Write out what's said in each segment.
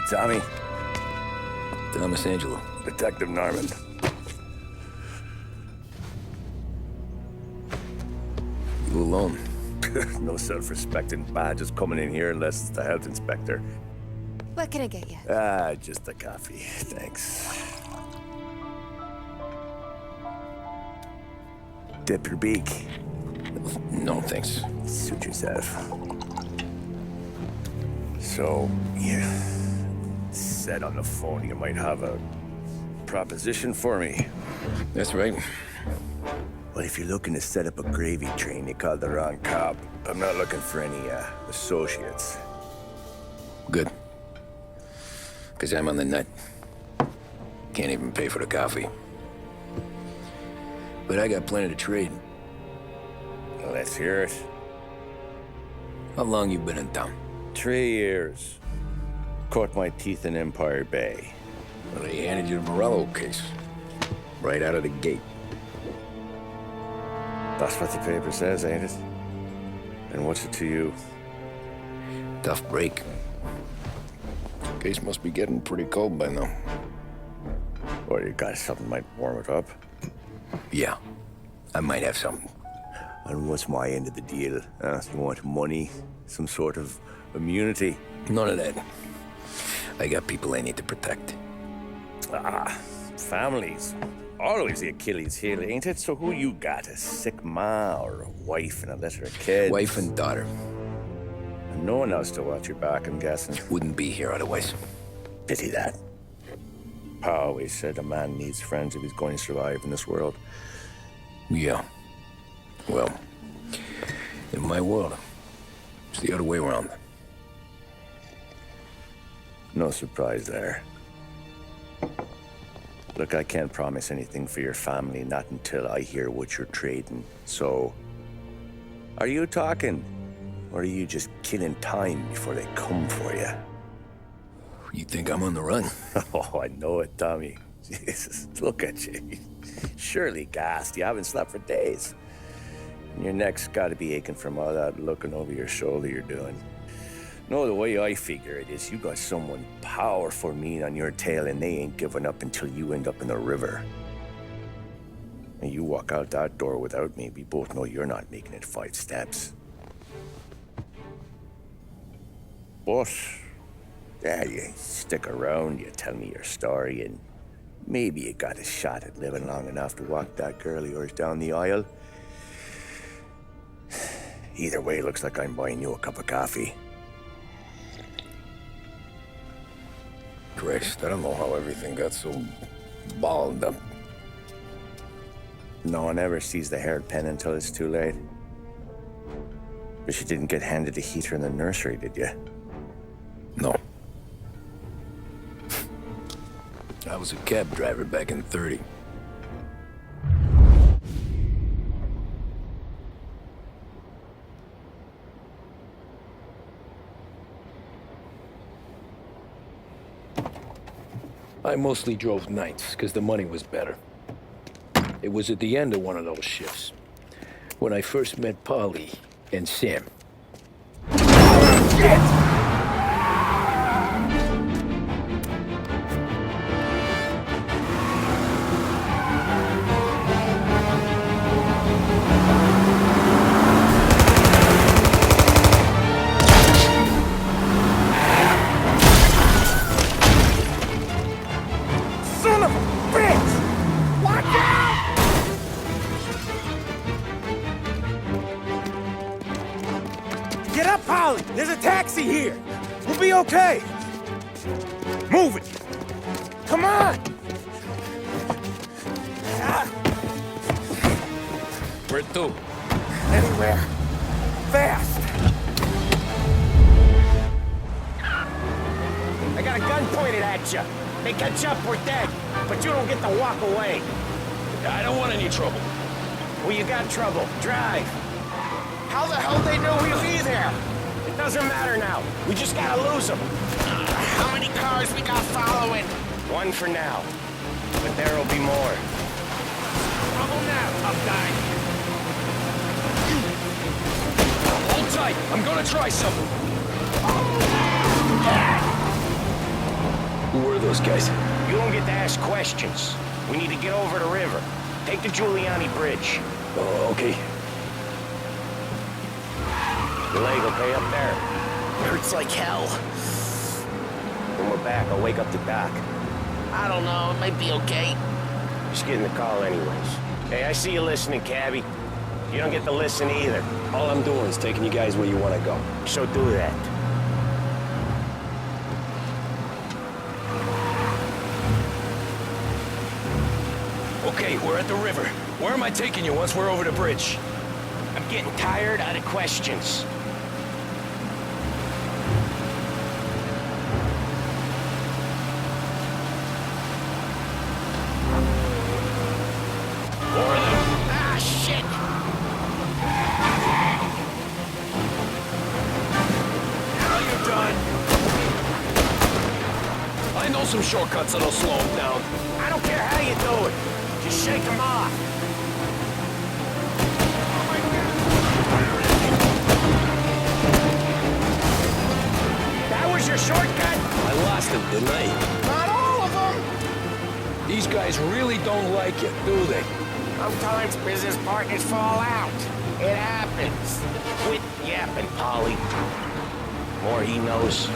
Tommy? Thomas Angelo. Detective Norman. You alone? No self-respecting badges coming in here unless it's the health inspector. What can I get you? Just a coffee. Thanks. Dip your beak. No, thanks. Suit yourself. So, you said on the phone you might have a proposition for me. That's right. Well, if you're looking to set up a gravy train, you called the wrong cop. I'm not looking for any, associates. Good. Because I'm on the nut. Can't even pay for the coffee. But I got plenty to trade. Well, let's hear it. How long you been in town? 3 years. Caught my teeth in Empire Bay. Well, they handed you the Morello case. Right out of the gate. That's what the paper says, ain't it? And what's it to you? Tough break. Case must be getting pretty cold by now. Or you got something might warm it up? Yeah, I might have something. And what's my end of the deal? You want money? Some sort of immunity? None of that. I got people I need to protect. Families. Always the Achilles heel, ain't it? So who you got? A sick ma or a wife and a litter of kids? Wife and daughter. And no one else to watch your back, I'm guessing. Wouldn't be here otherwise. Pity that. Pa always said a man needs friends if he's going to survive in this world. Yeah. Well, in my world, it's the other way around. No surprise there. Look, I can't promise anything for your family, not until I hear what you're trading. So, are you talking? Or are you just killing time before they come for you? You think I'm on the run? Oh, I know it, Tommy. Jesus, look at you. Surely gassed. You haven't slept for days. And your neck's got to be aching from all that looking over your shoulder you're doing. No, the way I figure it is you got someone powerful mean on your tail and they ain't giving up until you end up in the river. And you walk out that door without me, we both know you're not making it 5 steps. But, yeah, you stick around, you tell me your story, and maybe you got a shot at living long enough to walk that girl of yours down the aisle. Either way, looks like I'm buying you a cup of coffee. Christ, I don't know how everything got so balled up. No one ever sees the haired pen until it's too late. But you didn't get handed a heater in the nursery, did you? No. I was a cab driver back in '30. I mostly drove nights, because the money was better. It was at the end of one of those shifts, when I first met Polly and Sam. Shit! Get up, Polly! There's a taxi here! We'll be okay! Move it! Come on! Where to? Anywhere. Fast! I got a gun pointed at you. They catch up, we're dead. But you don't get to walk away. I don't want any trouble. Well, you got trouble. Drive. How the hell they know we'll be there? It doesn't matter now. We just gotta lose them. How many cars we got following? One for now. But there'll be more. Trouble now, tough guy. Hold tight. I'm gonna try something. Who were those guys? You don't get to ask questions. We need to get over the river. Take the Giuliani Bridge. Oh, okay. Your leg okay up there? Hurts like hell. When we're back, I'll wake up the doc. I don't know, it might be okay. Just getting the call anyways. Hey, I see you listening, cabbie. You don't get to listen either. All I'm doing is taking you guys where you want to go. So do that. Okay, we're at the river. Where am I taking you once we're over the bridge? I'm getting tired out of questions. Ah, shit! Now you're done. I know some shortcuts that'll slow them down. I don't care how you do it. Just shake them off. That was your shortcut? I lost him, didn't I? Not all of them. These guys really don't like it, do they? Sometimes business partners fall out. It happens. Quit yapping, Polly. More he knows,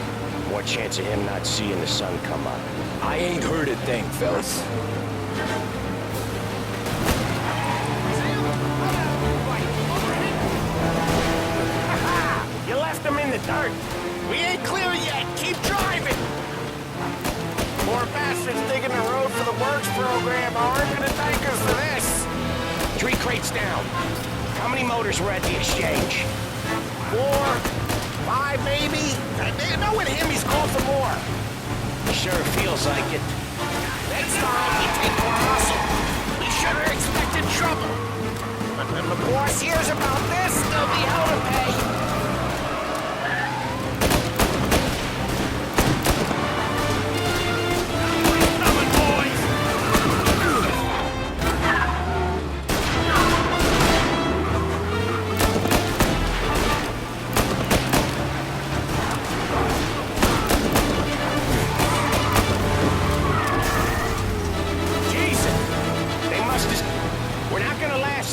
more chance of him not seeing the sun come up. I ain't heard a thing, fellas. You left him in the dirt. We ain't clear yet, keep driving! More bastards digging the road for the works program aren't gonna thank us for this. 3 crates down. How many motors were at the exchange? 4, 5 maybe? No, with him he's called for more. Sure feels like it. Next time we take more muscle. We should have expected trouble. But when the boss hears about this, there'll be hell to pay.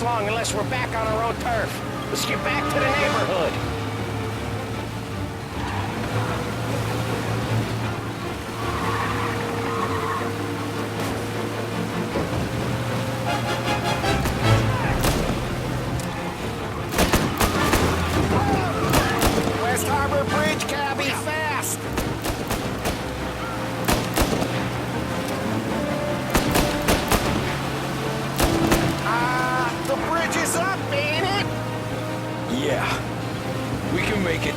Long unless we're back on our own turf. Let's get back to the neighborhood. West Harbor Bridge, cabbie, fast! The bridge is up, ain't it? Yeah. We can make it.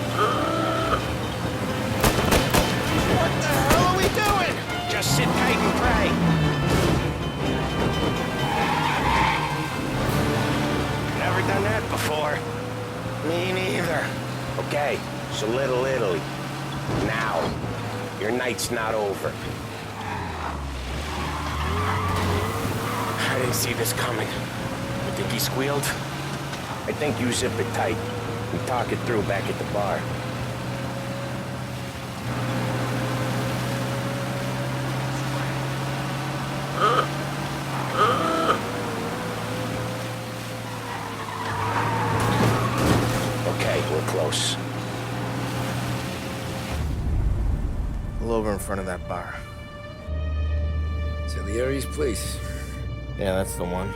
What the hell are we doing? Just sit tight and pray. Never done that before. Me neither. Okay, so Little Italy. Now, your night's not over. I didn't see this coming. You think he squealed? I think you zip it tight. We talk it through back at the bar. Okay, we're close. Pull over in front of that bar. Salieri's place. Yeah, that's the one.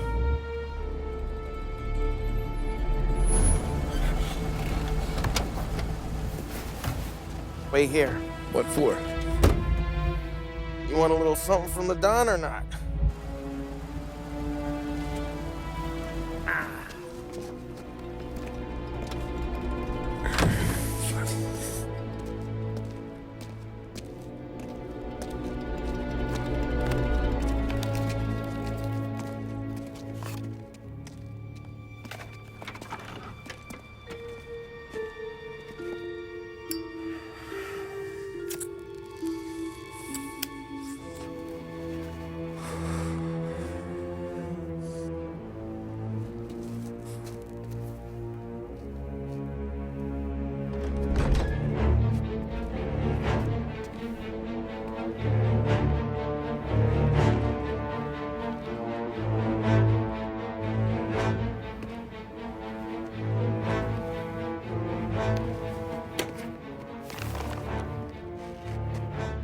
Wait here. What for? You want a little something from the Don or not?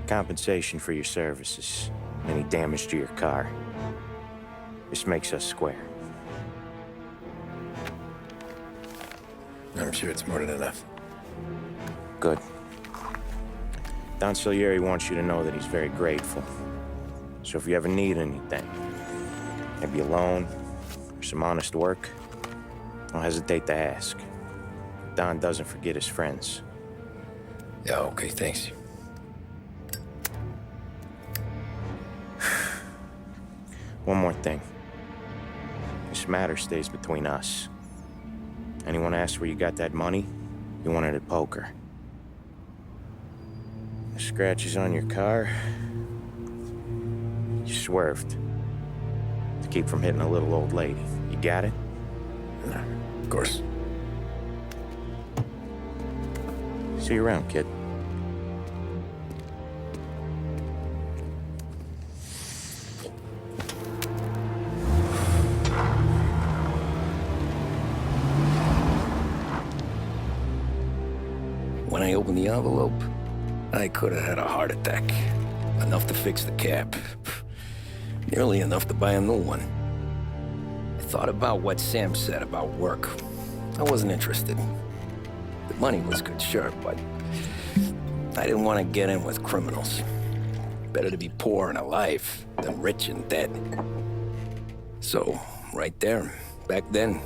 Compensation for your services. Any damage to your car. This makes us square. I'm sure it's more than enough. Good. Don Salieri wants you to know that he's very grateful. So if you ever need anything, maybe a loan or some honest work, don't hesitate to ask. Don doesn't forget his friends. Yeah, okay, thanks. One more thing. This matter stays between us. Anyone asks where you got that money, you won it at poker. The scratches on your car, you swerved. To keep from hitting a little old lady. You got it? Nah, of course. See you around, kid. When I opened the envelope, I could have had a heart attack. Enough to fix the cab. Nearly enough to buy a new one. I thought about what Sam said about work. I wasn't interested. The money was good, sure, but I didn't want to get in with criminals. Better to be poor and alive than rich and dead. So, right there, back then,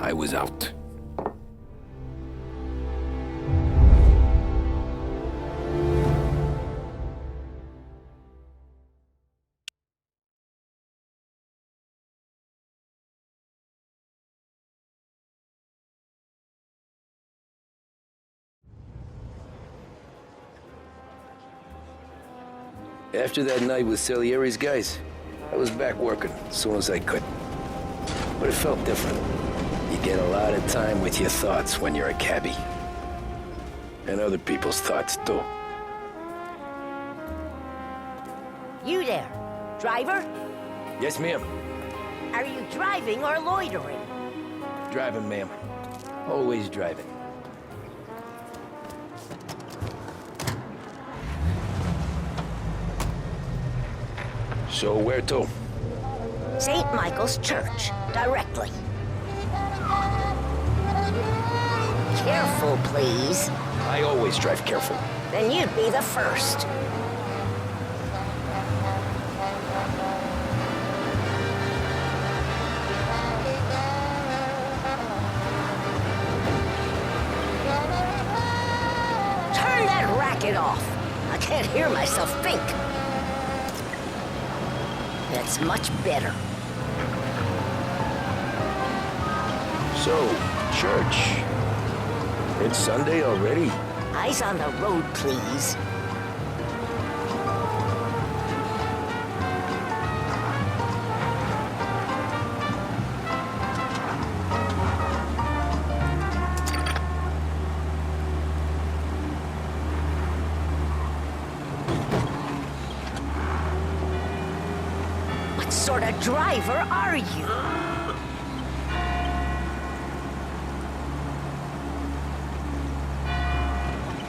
I was out. After that night with Salieri's guys, I was back working as soon as I could. But it felt different. You get a lot of time with your thoughts when you're a cabbie. And other people's thoughts, too. You there, driver? Yes, ma'am. Are you driving or loitering? Driving, ma'am. Always driving. So where to? St. Michael's Church, directly. Careful, please. I always drive careful. Then you'd be the first. Turn that racket off. I can't hear myself think. That's much better. So, church. It's Sunday already? Eyes on the road, please. What sort of driver are you?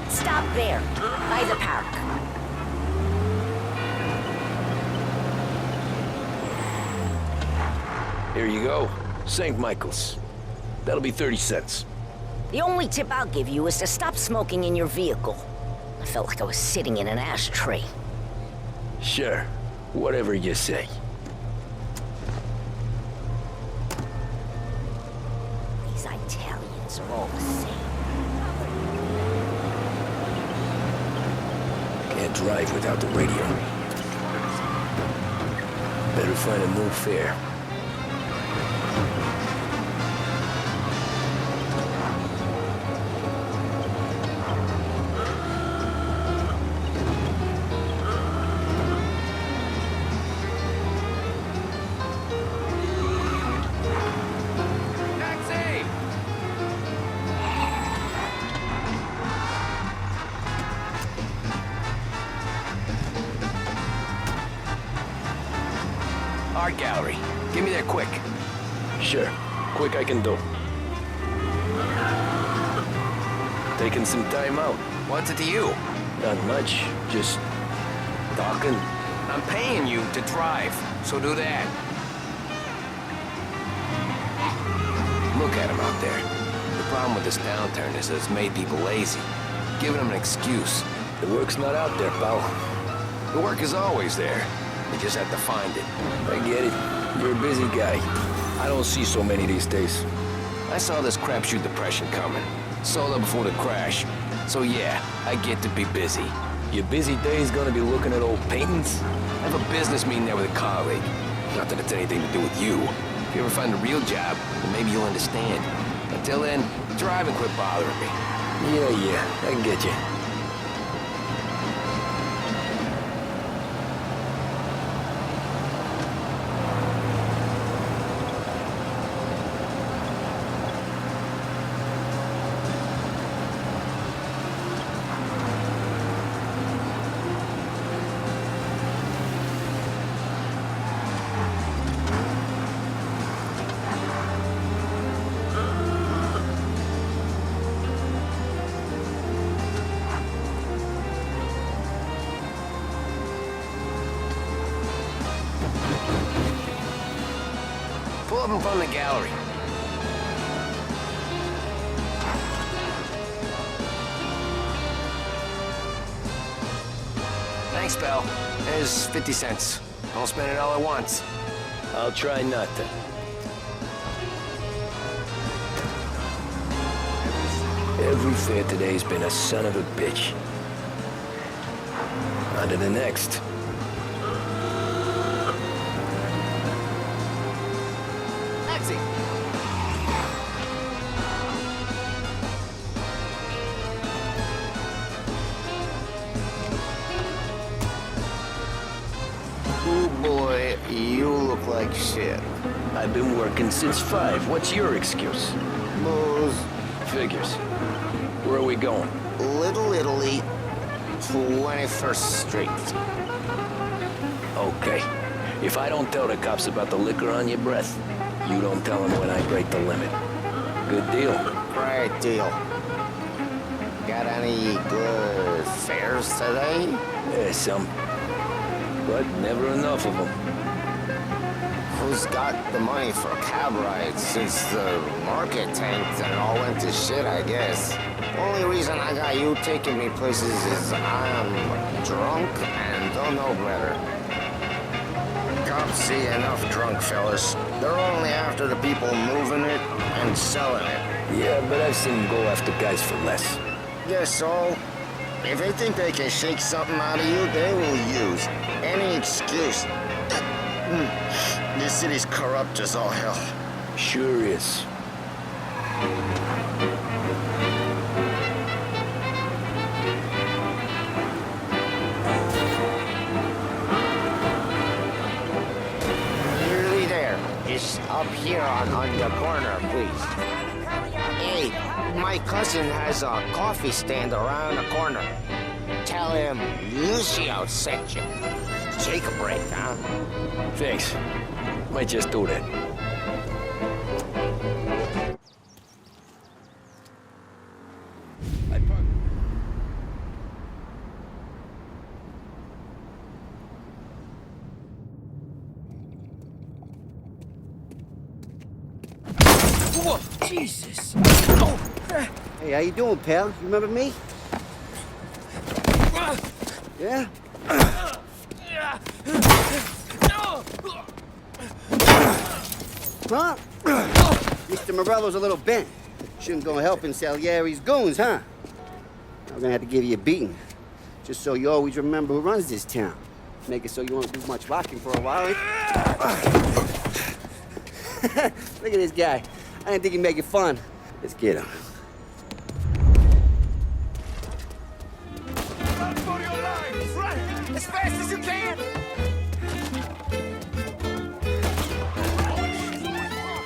Stop there, by the park. Here you go. St. Michael's. That'll be 30 cents. The only tip I'll give you is to stop smoking in your vehicle. I felt like I was sitting in an ashtray. Sure. Whatever you say. These Italians are all the same. Can't drive without the radio. Better find a new fare. Art gallery. Give me there quick. Sure. Quick I can do. Taking some time out. What's it to you? Not much. Just Talking? I'm paying you to drive, so do that. Look at him out there. The problem with this downturn is that it's made people lazy. Giving them an excuse. The work's not out there, pal. The work is always there. You just have to find it. I get it. You're a busy guy. I don't see so many these days. I saw this crapshoot depression coming. Sold up before the crash. So yeah, I get to be busy. Your busy day's gonna be looking at old paintings? I have a business meeting there with a colleague. Not that it's anything to do with you. If you ever find a real job, then maybe you'll understand. Until then, drive and quit bothering me. Yeah, I get you. Pull up in front of the gallery. Thanks, pal. There's 50 cents. Don't spend it all at once. I'll try not to. Every fare today's been a son of a bitch. On to the next. Taxi! Oh boy, you look like shit. I've been working since 5. What's your excuse? Booze, Figures. Where are we going? Little Italy, 21st Street. Okay. If I don't tell the cops about the liquor on your breath, you don't tell them when I break the limit. Good deal. Great deal. Got any good fares today? There's some. But never enough of them. Who's got the money for cab rides since the market tanked and all went to shit, I guess? Only reason I got you taking me places is I'm drunk and don't know better. Cops see enough drunk fellas. They're only after the people moving it and selling it. Yeah, but I've seen them go after guys for less. Guess so. If they think they can shake something out of you, they will use any excuse. This city's corrupt as all hell. Sure is. Nearly there. Just up here on the corner, please. Hey, my cousin has a coffee stand around the corner. Tell him Lucio sent you. Take a break, huh? Thanks. Might just do that. Whoa, Jesus! Hey, how you doing, pal? You remember me? Yeah? Huh? Mr. Morello's a little bent. Shouldn't go helping Salieri's goons, huh? I'm gonna have to give you a beating. Just so you always remember who runs this town. Make it so you won't do much rocking for a while. Look at this guy. I didn't think he'd make it fun. Let's get him. Run for your lives! Run! As fast as you can!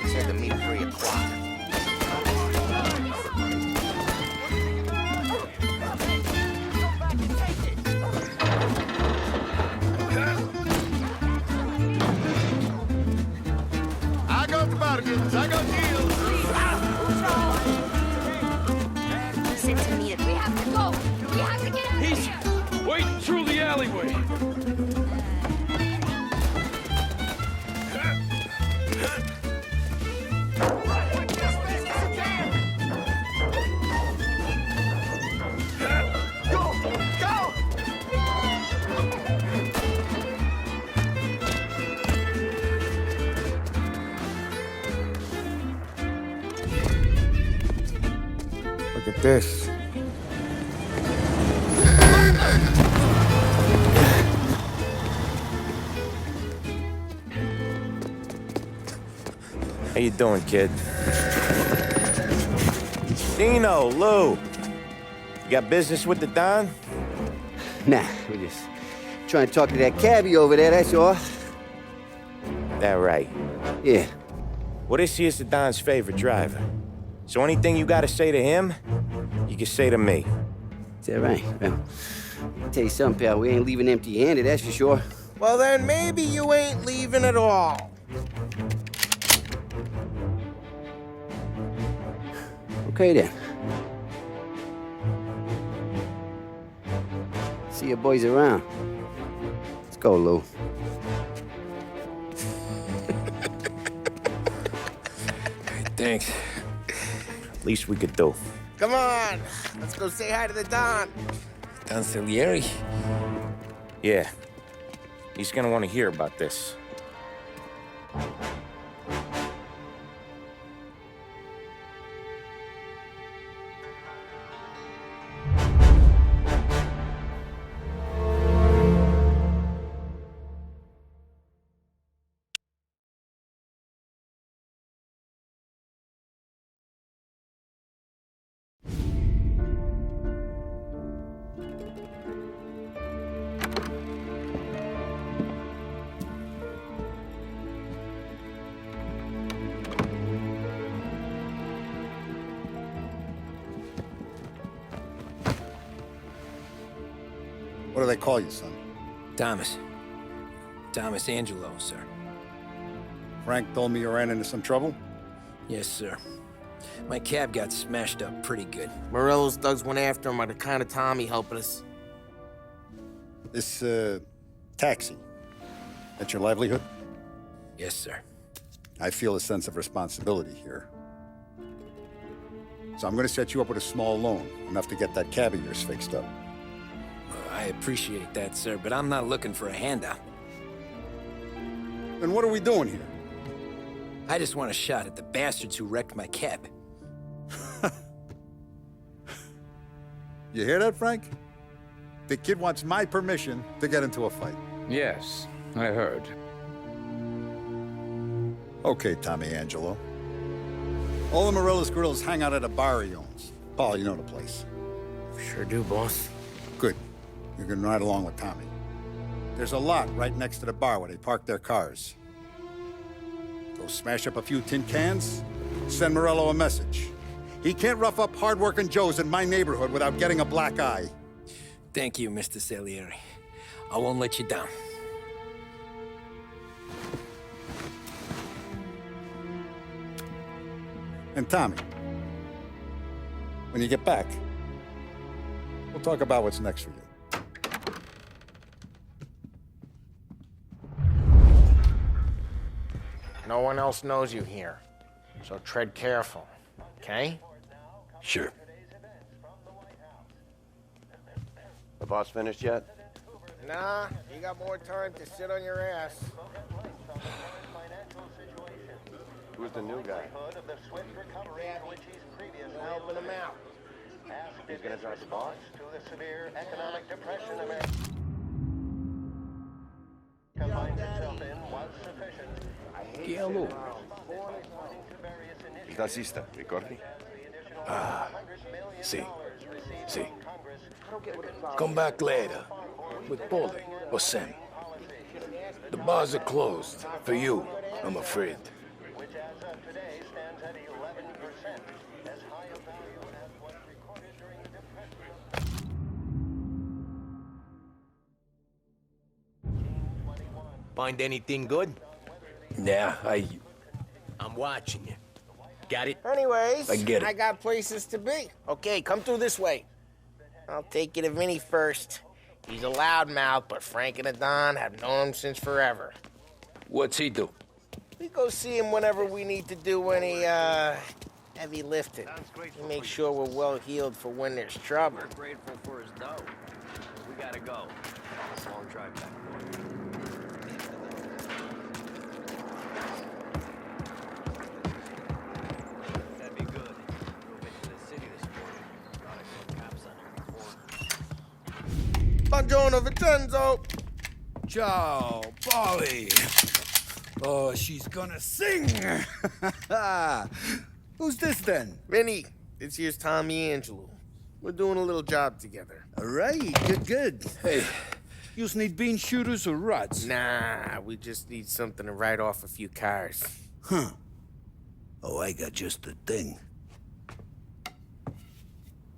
Said to meet 3 o'clock. I got bargains, I got deals. Listen to me. We have to go. We have to get out of here. Wait through the alleyway. Look at this. How you doing, kid? Dino, Lou. You got business with the Don? Nah, we're just trying to talk to that cabbie over there, that's all. That right. Yeah. Well, this here's the Don's favorite driver. So anything you gotta say to him, you can say to me. Is that right? Well, I'll tell you something, pal. We ain't leaving empty-handed, that's for sure. Well, then maybe you ain't leaving at all. Okay, then. See your boys around. Let's go, Lou. Thanks. Least we could do. Come on, let's go say hi to the Don. Don Salieri? Yeah. He's gonna want to hear about this. What do they call you, son? Thomas. Thomas Angelo, sir. Frank told me you ran into some trouble? Yes, sir. My cab got smashed up pretty good. Morello's thugs went after him by the kind of Tommy helping us. This, taxi. That's your livelihood? Yes, sir. I feel a sense of responsibility here. So I'm gonna set you up with a small loan, enough to get that cab of yours fixed up. I appreciate that, sir, but I'm not looking for a handout. Then what are we doing here? I just want a shot at the bastards who wrecked my cab. You hear that, Frank? The kid wants my permission to get into a fight. Yes, I heard. Okay, Tommy Angelo. All the Morello's grills hang out at a bar he owns. Paul, you know the place. Sure do, boss. Good. You can ride along with Tommy. There's a lot right next to the bar where they park their cars. Go smash up a few tin cans, send Morello a message. He can't rough up hard-working Joes in my neighborhood without getting a black eye. Thank you, Mr. Salieri. I won't let you down. And Tommy, when you get back, we'll talk about what's next for you. No one else knows you here, so tread careful, okay? Sure. The boss finished yet? Nah, you got more time to sit on your ass. Who's the new guy? Helping him out. He's gonna drive the boss? Chi è lui? Il tassista, ricordi? Sì. Sì. Come back later. With Paulie or Sam. The bars are closed. For you, I'm afraid. Find anything good? Yeah, I'm watching you. Got it? Anyways, I get it. I got places to be. Okay, come through this way. I'll take you to Vinny first. He's a loudmouth, but Frank and the Don have known him since forever. What's he do? We go see him whenever we need to do any, heavy lifting. We make sure we're well healed for when there's trouble. We're grateful for his dough. We gotta go. Long drive back. That'd be good. We'll get to the city this morning. Buongiorno, Vincenzo. Ciao, Polly. Oh, she's gonna sing. Who's this then? Vinny, this here's Tommy Angelo. We're doing a little job together. All right, good. Hey, you need bean shooters or rods? Nah, we just need something to write off a few cars. Huh. Oh, I got just the thing.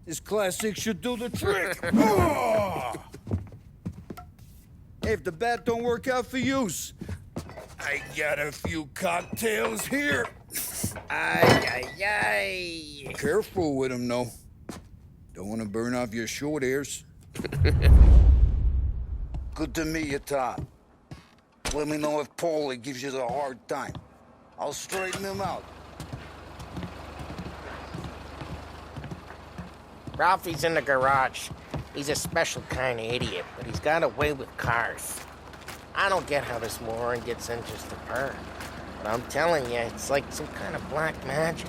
This classic should do the trick. Oh! Hey, if the bat don't work out for yous, I got a few cocktails here. Ay, ay, ay. Careful with them, though. Don't want to burn off your short hairs. Good to meet you, Tom. Let me know if Paulie gives you the hard time. I'll straighten him out. Ralphie's in the garage. He's a special kind of idiot, but he's got a way with cars. I don't get how this moron gets in just a purr. But I'm telling you, it's like some kind of black magic.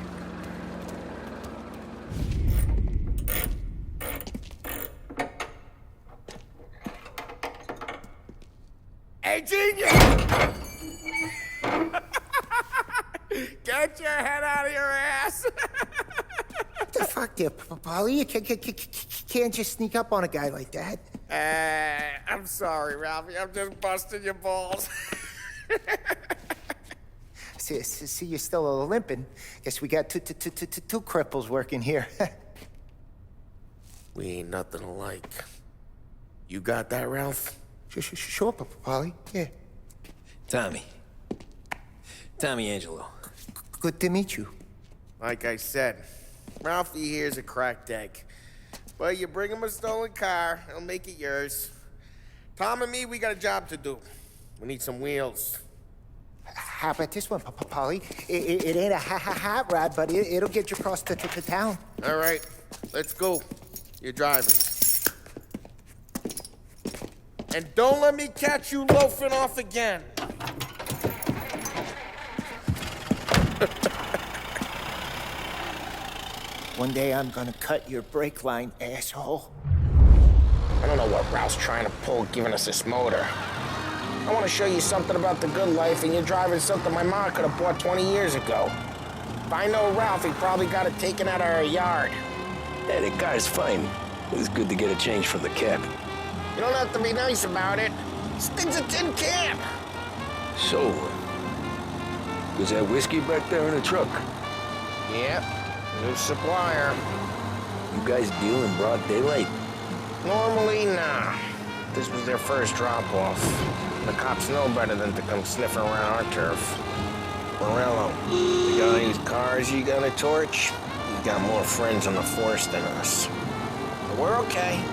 Hey, genius! Get your head out of your ass! What the fuck there, Polly? You can't just sneak up on a guy like that. I'm sorry, Ralphie. I'm just busting your balls. See, you're still limping. Guess we got two cripples working here. We ain't nothing alike. You got that, Ralph? Sure, Polly. Yeah. Tommy Angelo. Good to meet you. Like I said, Ralphie here's a cracked egg. But you bring him a stolen car, he'll make it yours. Tom and me, we got a job to do. We need some wheels. How about this one, Polly? It ain't a hot rod, but it'll get you across to town. All right, let's go. You're driving. And don't let me catch you loafing off again. One day I'm gonna cut your brake line, asshole. I don't know what Ralph's trying to pull giving us this motor. I want to show you something about the good life, and you're driving something my mom could have bought 20 years ago. If I know Ralph, he probably got it taken out of our yard. Yeah, the car's fine. It was good to get a change from the cab. You don't have to be nice about it. This thing's a tin can. So, was that whiskey back there in the truck? Yep, new supplier. You guys deal in broad daylight? Normally, nah. This was their first drop-off. The cops know better than to come sniffing around our turf. Morello, the guy whose cars you got a torch, he's got more friends on the force than us. But we're okay,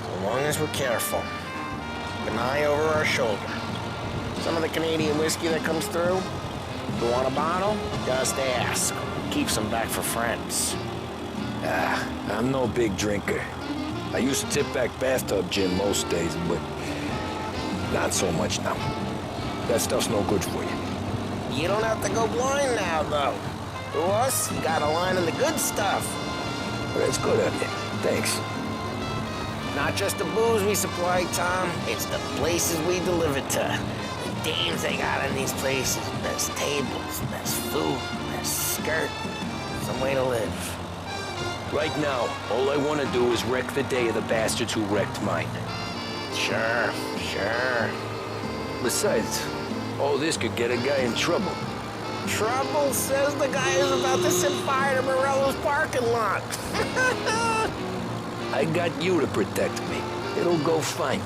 so long as we're careful. Keep an eye over our shoulder. Some of the Canadian whiskey that comes through, you want a bottle? Just ask. Keeps them back for friends. I'm no big drinker. I used to tip back bathtub gin most days, but not so much now. That stuff's no good for you. You don't have to go blind now, though. To us, you got a line of the good stuff. Well, that's good of you. Thanks. Not just the booze we supply, Tom. It's the places we deliver to. The dames they got in these places. Best tables, best food, best skirt. Some way to live. Right now, all I want to do is wreck the day of the bastards who wrecked mine. Sure. Besides, all this could get a guy in trouble. Trouble, says the guy who's about to set fire to Morello's parking lot. I got you to protect me. It'll go fine.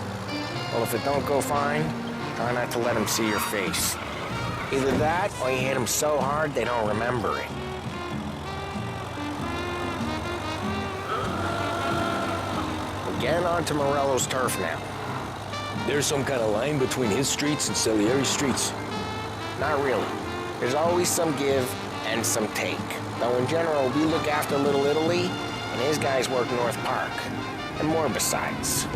Well, if it don't go fine, try not to let him see your face. Either that, or you hit them so hard they don't remember it. We're getting onto Morello's turf now. There's some kind of line between his streets and Salieri's streets. Not really. There's always some give and some take. Though in general, we look after Little Italy, and his guys work North Park. And more besides.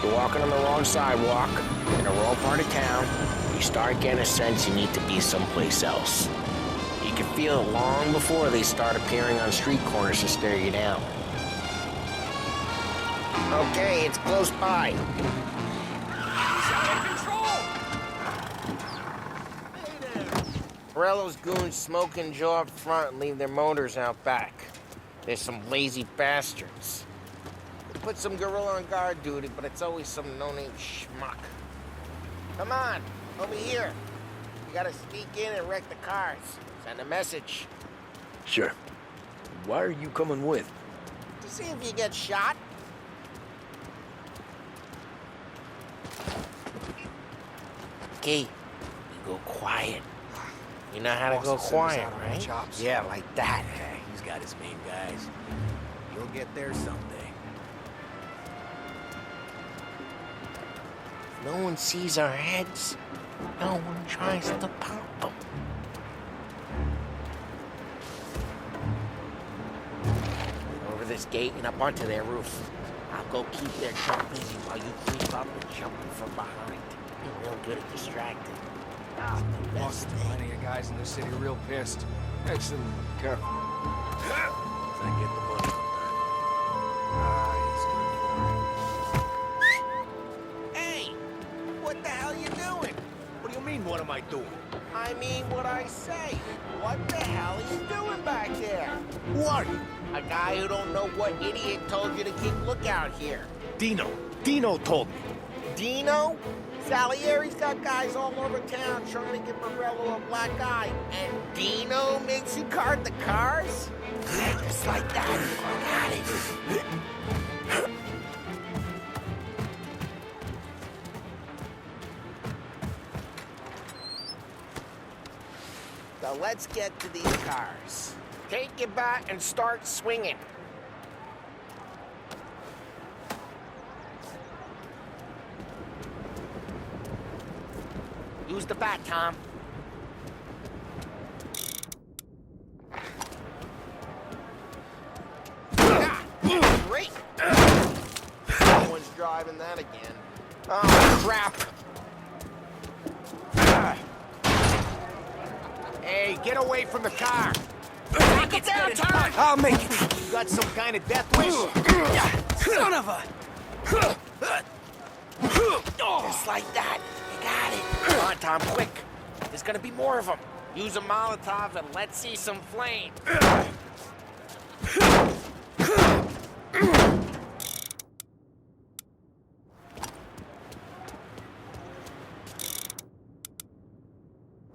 You're walking on the wrong sidewalk, in the wrong part of town, you start getting a sense you need to be someplace else. You can feel it long before they start appearing on street corners to stare you down. Okay, it's close by. He's out of control! Morello's goons smoke and jaw up front and leave their motors out back. There's some lazy bastards. They put some gorilla on guard duty, but it's always some no-name schmuck. Come on, over here. You gotta sneak in and wreck the cars. Send a message. Sure. Why are you coming with? To see if you get shot. Okay, you go quiet. You know how to go quiet, right? Yeah, like that. Yeah, he's got his main guys. You'll get there someday. If no one sees our heads, no one tries to pop them. Over this gate and up onto their roof. I'll go keep their truck busy while you creep up and jump them from behind. You're real good at distracting. The best thing. Plenty of guys in the city real pissed. Excellent. Careful. As I get the money. Hey! What the hell you doing? What do you mean, what am I doing? I mean what I say. What the hell are you doing back there? Who are you? A guy who don't know what idiot told you to keep lookout here. Dino. Dino told me. Dino? Salieri's got guys all over town trying to get Morello a black eye. And Dino makes you guard the cars? Just like that. Got it. So let's get to these cars. Take your bat and start swinging. Use the bat, Tom. Great! No one's driving that again. Oh, crap! Hey, get away from the car! Knock it down, Tom! I'll make it! You got some kind of death wish? Son of a... Just like that. You got it. Come on, Tom, quick. There's gonna be more of them. Use a Molotov and let's see some flame.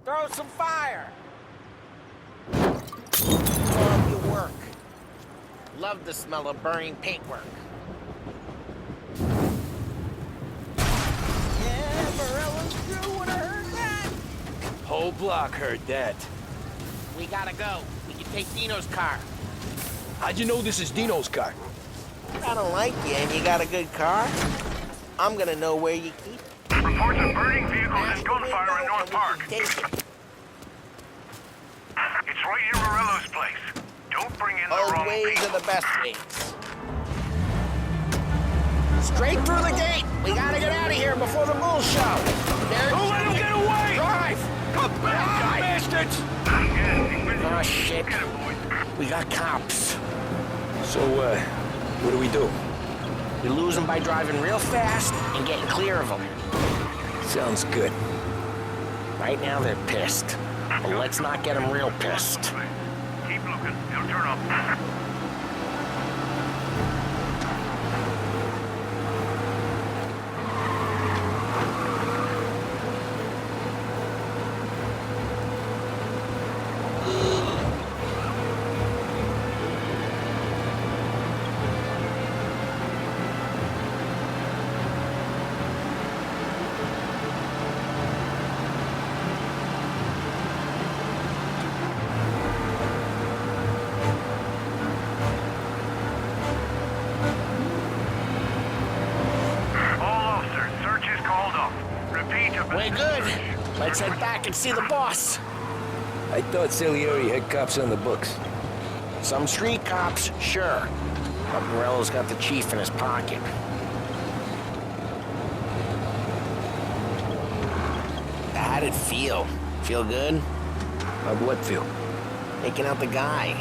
Throw some fire. Love your work. Love the smell of burning paintwork. Yeah, Morello's crew would have heard that. Whole block heard that. We gotta go. We can take Dino's car. How'd you know this is Dino's car? I don't like you and you got a good car. I'm gonna know where you keep it. Reports of burning vehicles and gunfire in North Park. Take it. It's right near Morello's place. Don't bring in the Old wrong ways people. are the best ways. Straight through the gate. We gotta get out of here before the bull show. Don't let him get away! Drive! Come back, you bastards! Oh, shit. We got cops. So, what do we do? We lose them by driving real fast and getting clear of them. Sounds good. Right now, they're pissed. But let's not get them real pissed. Keep looking. They'll turn up. We're good. Let's head back and see the boss. I thought Salieri had cops on the books. Some street cops, sure. But Morello's got the chief in his pocket. How'd it feel? Feel good? How'd what feel? Taking out the guy.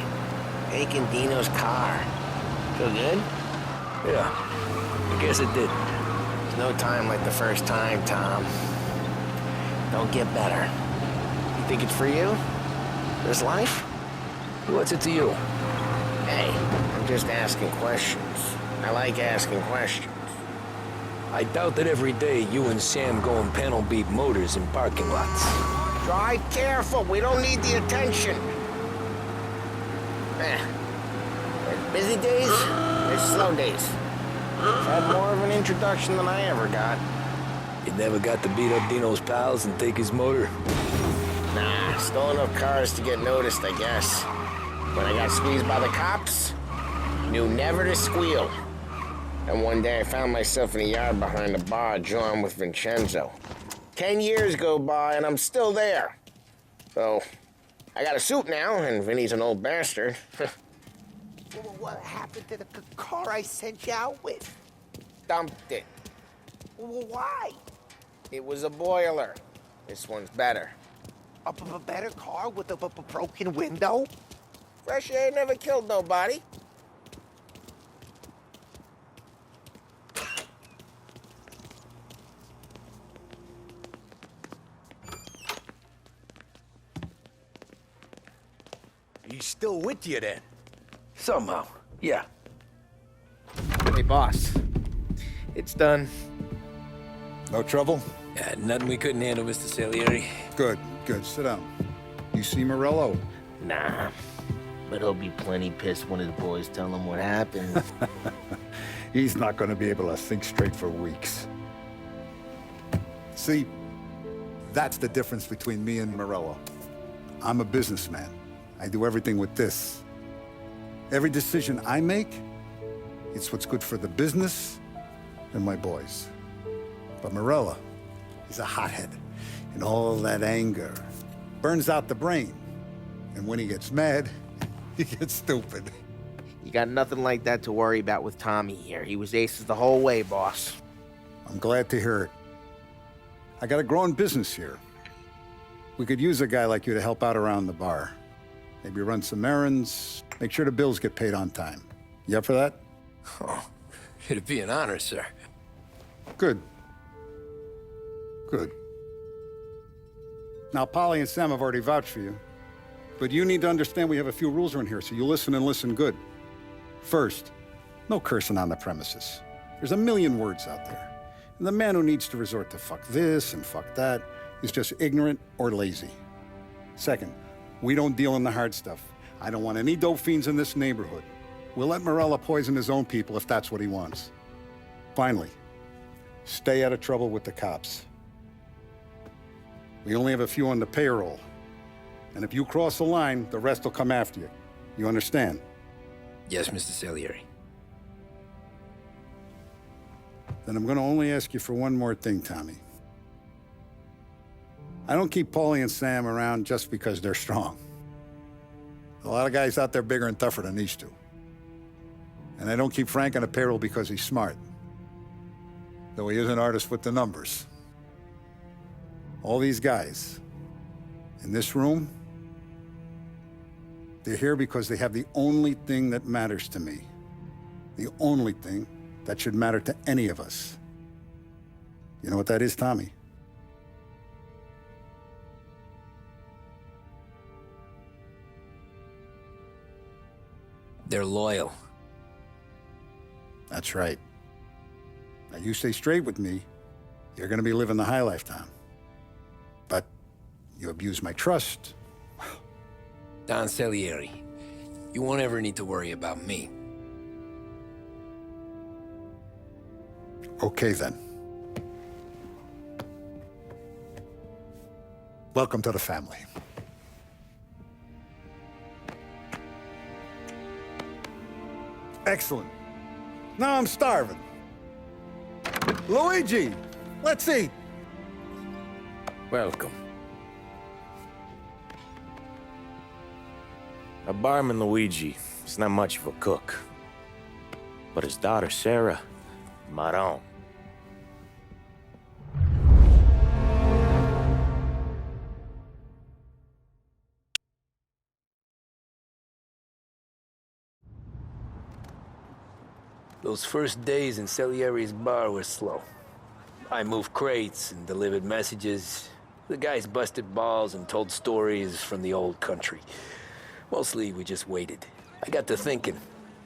Taking Dino's car. Feel good? Yeah. I guess it did. There's no time like the first time, Tom. Don't get better. You think it's for you? This life? What's it to you? Hey, I'm just asking questions. I like asking questions. I doubt that every day you and Sam go and panel beat motors in parking lots. Drive careful. We don't need the attention. There's busy days, there's slow days. I've had more of an introduction than I ever got. You never got to beat up Dino's pals and take his motor? Nah, stole enough cars to get noticed, I guess. When I got squeezed by the cops, knew never to squeal. And one day I found myself in a yard behind a bar drawn with Vincenzo. 10 years go by and I'm still there. So, I got a suit now, and Vinny's an old bastard. What happened to the car I sent you out with? Dumped it. Why? It was a boiler. This one's better. A better car with a broken window? Fresh air never killed nobody. He's still with you then? Somehow, yeah. Hey, boss. It's done. No trouble? Yeah, nothing we couldn't handle, Mr. Salieri. Good, good. Sit down. You see Morello? Nah. But he'll be plenty pissed when his boys tell him what happened. He's not going to be able to think straight for weeks. See, that's the difference between me and Morello. I'm a businessman. I do everything with this. Every decision I make, it's what's good for the business and my boys. But Morello, he's a hothead, and all that anger burns out the brain. And when he gets mad, he gets stupid. You got nothing like that to worry about with Tommy here. He was aces the whole way, boss. I'm glad to hear it. I got a growing business here. We could use a guy like you to help out around the bar. Maybe run some errands, make sure the bills get paid on time. You up for that? Oh, it'd be an honor, sir. Good. Good. Now, Polly and Sam have already vouched for you. But you need to understand we have a few rules around here, so you listen and listen good. First, no cursing on the premises. There's a million words out there. And the man who needs to resort to fuck this and fuck that is just ignorant or lazy. Second, we don't deal in the hard stuff. I don't want any dope fiends in this neighborhood. We'll let Morella poison his own people if that's what he wants. Finally, stay out of trouble with the cops. We only have a few on the payroll. And if you cross the line, the rest will come after you. You understand? Yes, Mr. Salieri. Then I'm going to only ask you for one more thing, Tommy. I don't keep Paulie and Sam around just because they're strong. A lot of guys out there bigger and tougher than these two. And I don't keep Frank on the payroll because he's smart. Though he is an artist with the numbers. All these guys in this room, they're here because they have the only thing that matters to me. The only thing that should matter to any of us. You know what that is, Tommy? They're loyal. That's right. Now, you stay straight with me, you're gonna be living the high life, Tom. But you abuse my trust. Don Salieri, you won't ever need to worry about me. Okay, then. Welcome to the family. Excellent. Now I'm starving. Luigi, let's eat. Welcome. Our barman Luigi is not much of a cook. But his daughter Sarah, Maron. Those first days in Salieri's bar were slow. I moved crates and delivered messages. The guys busted balls and told stories from the old country. Mostly, we just waited. I got to thinking,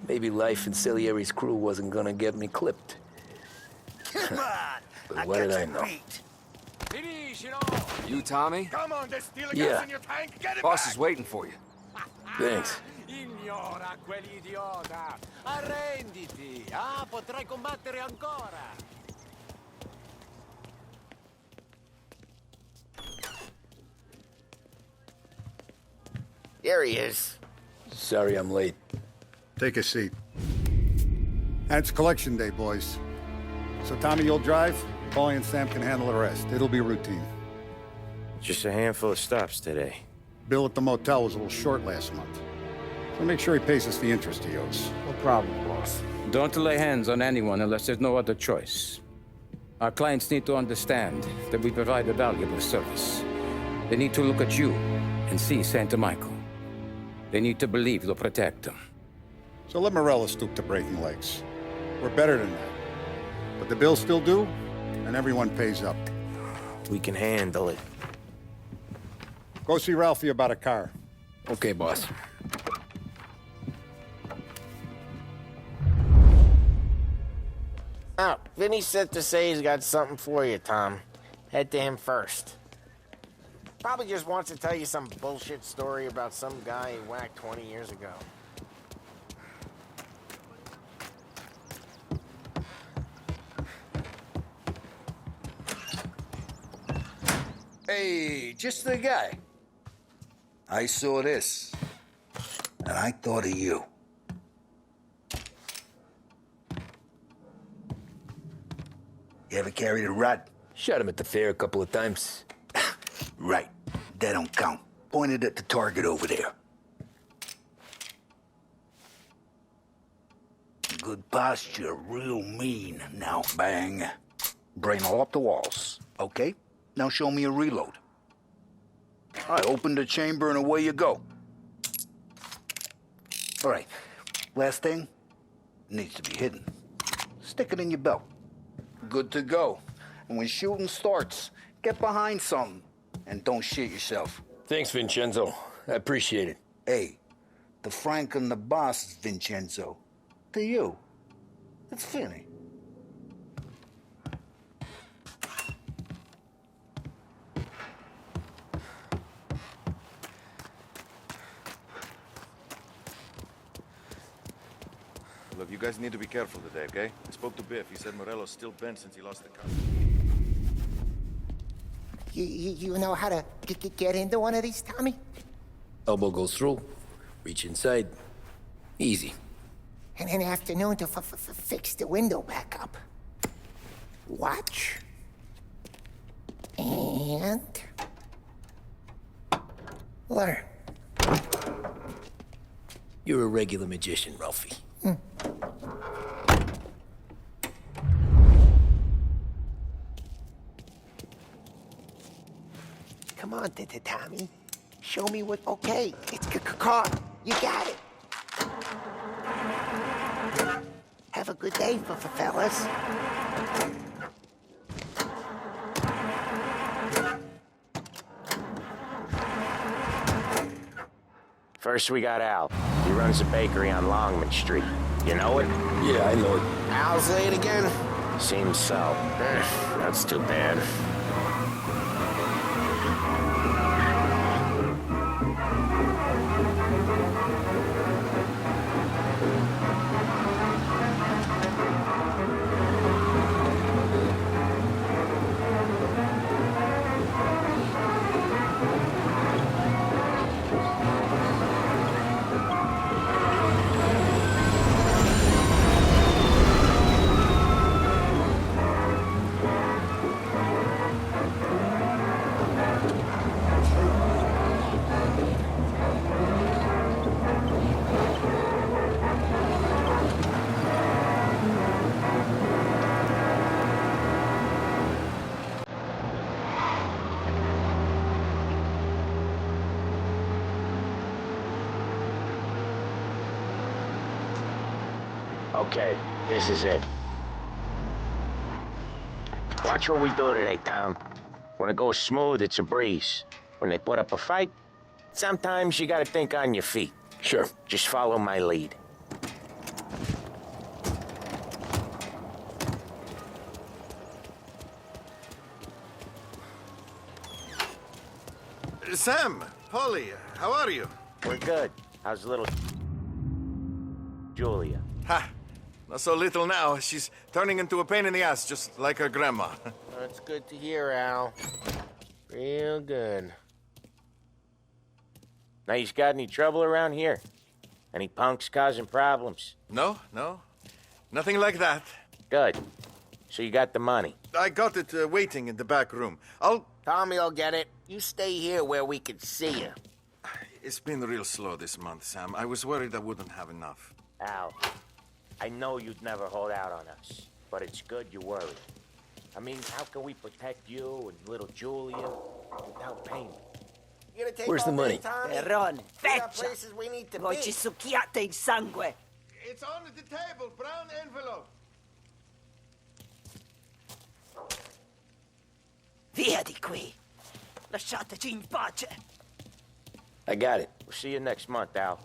maybe life in Salieri's crew wasn't gonna get me clipped. Come on! But what did I know? You, Tommy? Come on, there's still a Yeah. gas in your tank. Get it Boss back. is waiting for you. Thanks. Ignora quell'idiota! Arrenditi! Ah, potrai combattere ancora! Here he is. Sorry I'm late. Take a seat. And it's collection day, boys. So Tommy, you'll drive. Paulie and Sam can handle the rest. It'll be routine. Just a handful of stops today. Bill at the motel was a little short last month. So make sure he pays us the interest he owes. No problem, boss. Don't lay hands on anyone unless there's no other choice. Our clients need to understand that we provide a valuable service. They need to look at you and see Santa Michael. They need to believe you'll protect them. So let Morella stoop to breaking legs. We're better than that. But the bill's still due, and everyone pays up. We can handle it. Go see Ralphie about a car. Okay, boss. Oh, Vinny said to say he's got something for you, Tom. Head to him first. Probably just wants to tell you some bullshit story about some guy he whacked 20 years ago. Hey, just the guy. I saw this, and I thought of you. You ever carried a rod? Shot him at the fair a couple of times. Right. That don't count. Pointed at the target over there. Good posture, real mean. Now bang. Brain all up the walls. Okay? Now show me a reload. I open the chamber and away you go. All right. Last thing. Needs to be hidden. Stick it in your belt. Good to go. And when shooting starts, get behind something. And don't shit yourself. Thanks, Vincenzo. I appreciate it. Hey, the Frank and the boss is Vincenzo. To you, it's Vinny. Look, you guys need to be careful today, okay? I spoke to Biff. He said Morello's still bent since he lost the car. You know how to get into one of these, Tommy? Elbow goes through. Reach inside. Easy. And in the afternoon to fix the window back up. Watch. And... learn. You're a regular magician, Ralphie. Come on, Tommy. Show me what... Okay, it's caught. You got it. Have a good day, fellas. First, we got Al. He runs a bakery on Longman Street. You know it? Yeah, I know it. Al's late again? Seems so. That's too bad. Okay, This is it. Watch what we do today, Tom. When it goes smooth, it's a breeze. When they put up a fight, sometimes you gotta think on your feet. Sure. Just follow my lead. Sam, Polly, how are you? We're good. How's little Julia? Ha! Not so little now. She's turning into a pain in the ass, just like her grandma. That's good to hear, Al. Real good. Now, you got any trouble around here? Any punks causing problems? No. Nothing like that. Good. So you got the money? I got it waiting in the back room. Tommy will get it. You stay here where we can see you. It's been real slow this month, Sam. I was worried I wouldn't have enough. Al, I know you'd never hold out on us, but it's good you're worried. I mean, how can we protect you and little Julia without payment? Where's the money? Perron, fetch! places we need to Voi ci succhiate il sangue! It's on the table, brown envelope. Via di qui! Lasciateci in pace! I got it. We'll see you next month, Al.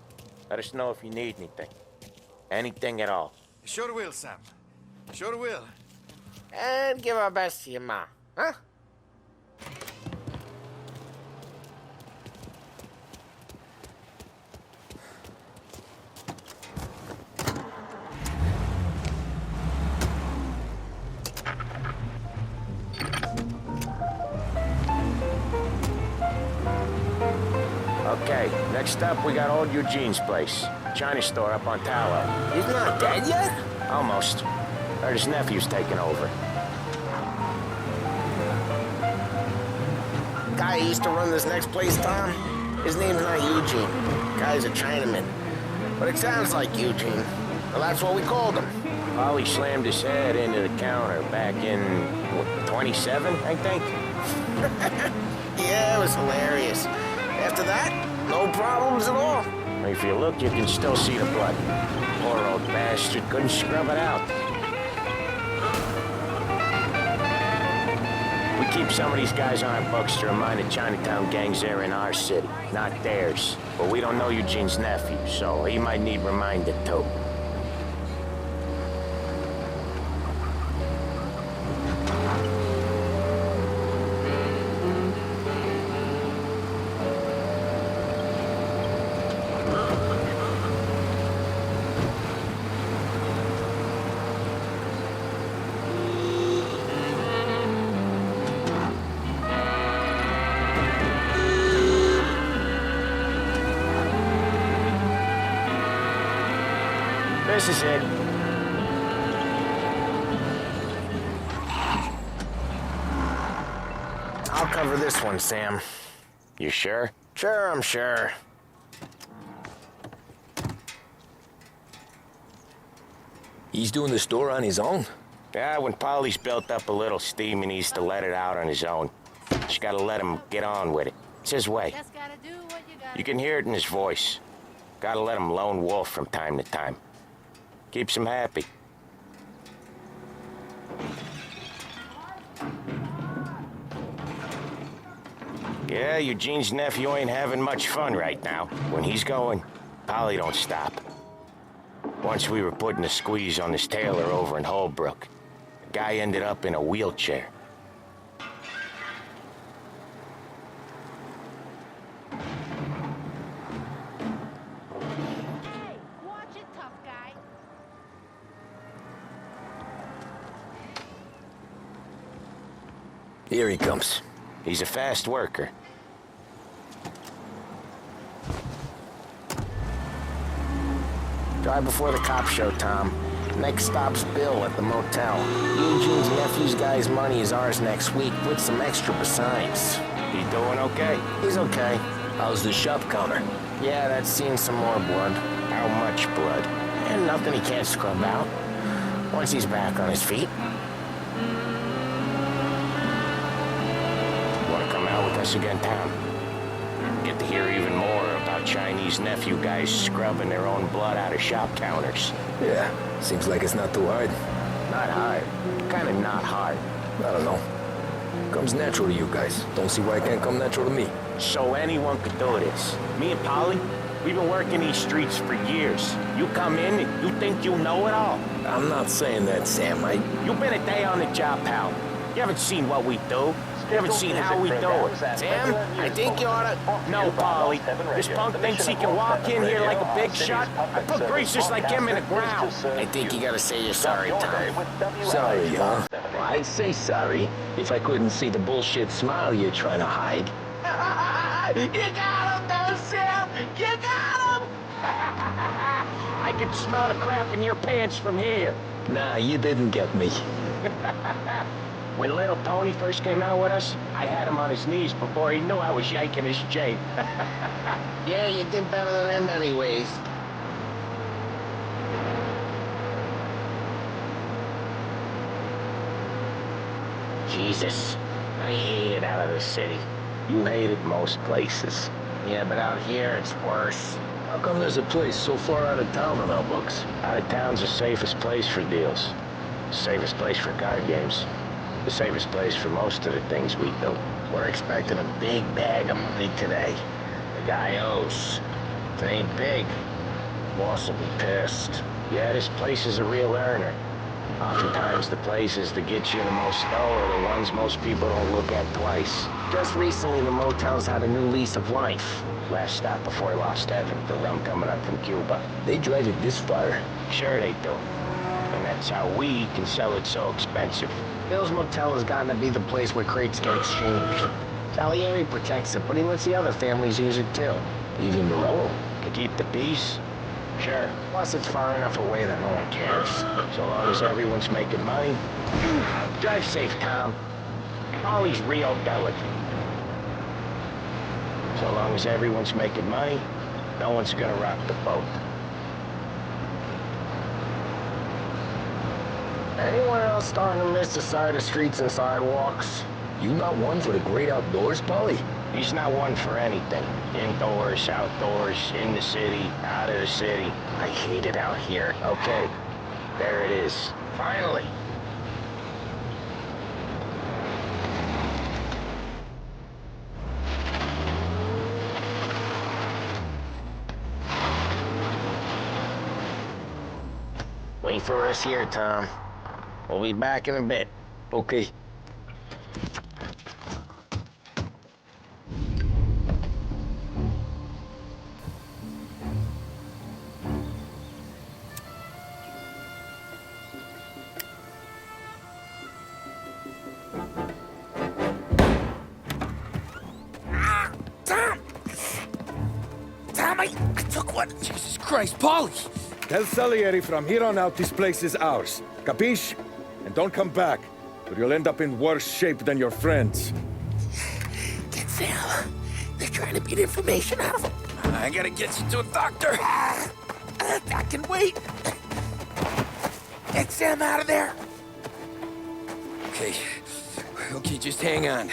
Let us know if you need anything. Anything at all. Sure will, Sam. Sure will. And give our best to your ma, huh? Okay, next up we got old Eugene's place. China store up on Tower. He's not dead yet? Almost. Heard his nephew's taking over. Guy who used to run this next place, Tom? His name's not Eugene. Guy's a Chinaman. But it sounds like Eugene. Well, that's what we called him. Ollie slammed his head into the counter back in, what, 27, I think? Yeah, it was hilarious. After that, no problems at all. If you look, you can still see the blood. Poor old bastard couldn't scrub it out. We keep some of these guys on our books to remind the Chinatown gangs they're in our city, not theirs. But we don't know Eugene's nephew, so he might need reminded too. This is it. I'll cover this one, Sam. You sure? Sure, I'm sure. He's doing the store on his own? Yeah, when Polly's built up a little steam, he needs to let it out on his own. Just gotta let him get on with it. It's his way. Just gotta do what you gotta You can hear it in his voice. Gotta let him lone wolf from time to time. Keeps him happy. Yeah, Eugene's nephew ain't having much fun right now. When he's going, Polly don't stop. Once we were putting a squeeze on this tailor over in Holbrook. The guy ended up in a wheelchair. Watch it, tough guy. Here he comes. He's a fast worker. Drive before the cops show, Tom. Next stop's Bill at the motel. Eugene's nephew's guy's money is ours next week, with some extra besides. He doing okay? He's okay. How's the shop counter? Yeah, that's seen some more blood. How much blood? And nothing he can't scrub out. Once he's back on his feet. Want to come out with us again, Tom? Get to hear even more about Chinese nephew guys scrubbing their own blood out of shop counters. Yeah, seems like it's not too hard. Not hard. Kinda not hard. I don't know. Comes natural to you guys. Don't see why it can't come natural to me. So anyone could do this. Me and Polly, we've been working these streets for years. You come in and you think you know it all. I'm not saying that, Sam. You've been a day on the job, pal. You haven't seen what we do. You haven't seen how we do it. Sam, I think you ought to... No, Polly. This punk thinks he can walk in here like a big shot. I put greasers like him in the ground. I think you gotta say you're sorry, Tom. Sorry, huh? Well, I'd say sorry if I couldn't see the bullshit smile you're trying to hide. You got him, though, Sam! You got him! I can smell the crap in your pants from here. Nah, you didn't get me. When little Tony first came out with us, I had him on his knees before he knew I was yanking his chain. Yeah, you did better than him anyways. Jesus, I hate it out of the city. You hate it most places. Yeah, but out here it's worse. How come there's a place so far out of town on our books? Out of town's the safest place for deals. The safest place for card games. The safest place for most of the things we do. We're expecting a big bag of money today. The guy owes. If it ain't big, boss will be pissed. Yeah, this place is a real earner. Oftentimes the places that get you the most dough are the ones most people don't look at twice. Just recently the motel's had a new lease of life. Last stop before Lost Heaven, the rum coming up from Cuba. They drive it this far? Sure they do. And that's how we can sell it so expensive. Bill's Motel has gotten to be the place where crates get exchanged. Salieri protects it, but he lets the other families use it too. Even Morello? To keep the peace? Sure. Plus it's far enough away that no one cares. So long as everyone's making money. Drive safe, Tom. Ollie's real delicate. So long as everyone's making money, no one's gonna rock the boat. Anyone else starting to miss the side of streets and sidewalks? You not one for the great outdoors, Polly? He's not one for anything. Indoors, outdoors, in the city, out of the city. I hate it out here. Okay, there it is. Finally. Wait for us here, Tom. We'll be back in a bit. Okay. Tom, I took one. Jesus Christ, Polly! Tell Salieri from here on out this place is ours. Capiche? And don't come back, or you'll end up in worse shape than your friends. Get Sam. They're trying to beat information out of him. I gotta get you to a doctor. I can wait. Get Sam out of there. Okay. Okay, just hang on.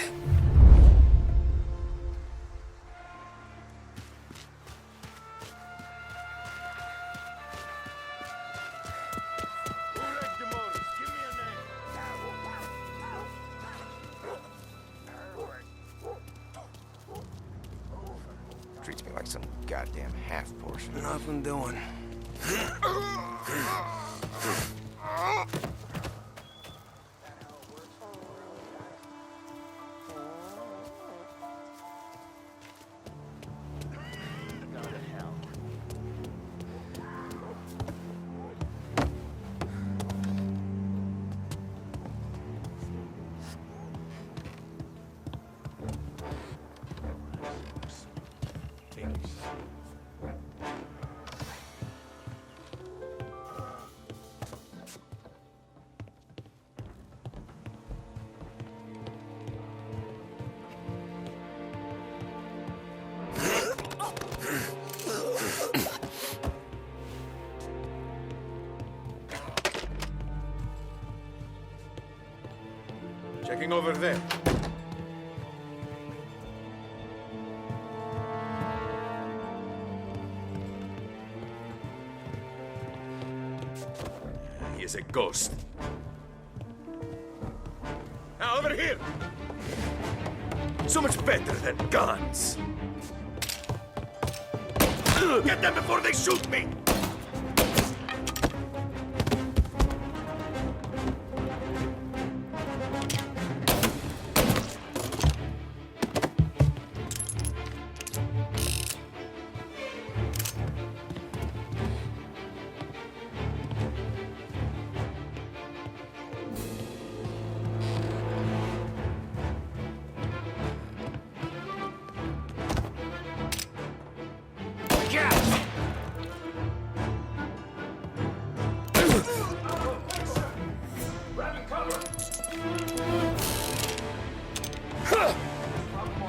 Treats me like some goddamn half-portion. Nothing doing. Checking over there. He is a ghost. Now, over here! So much better than guns! Get them before they shoot me!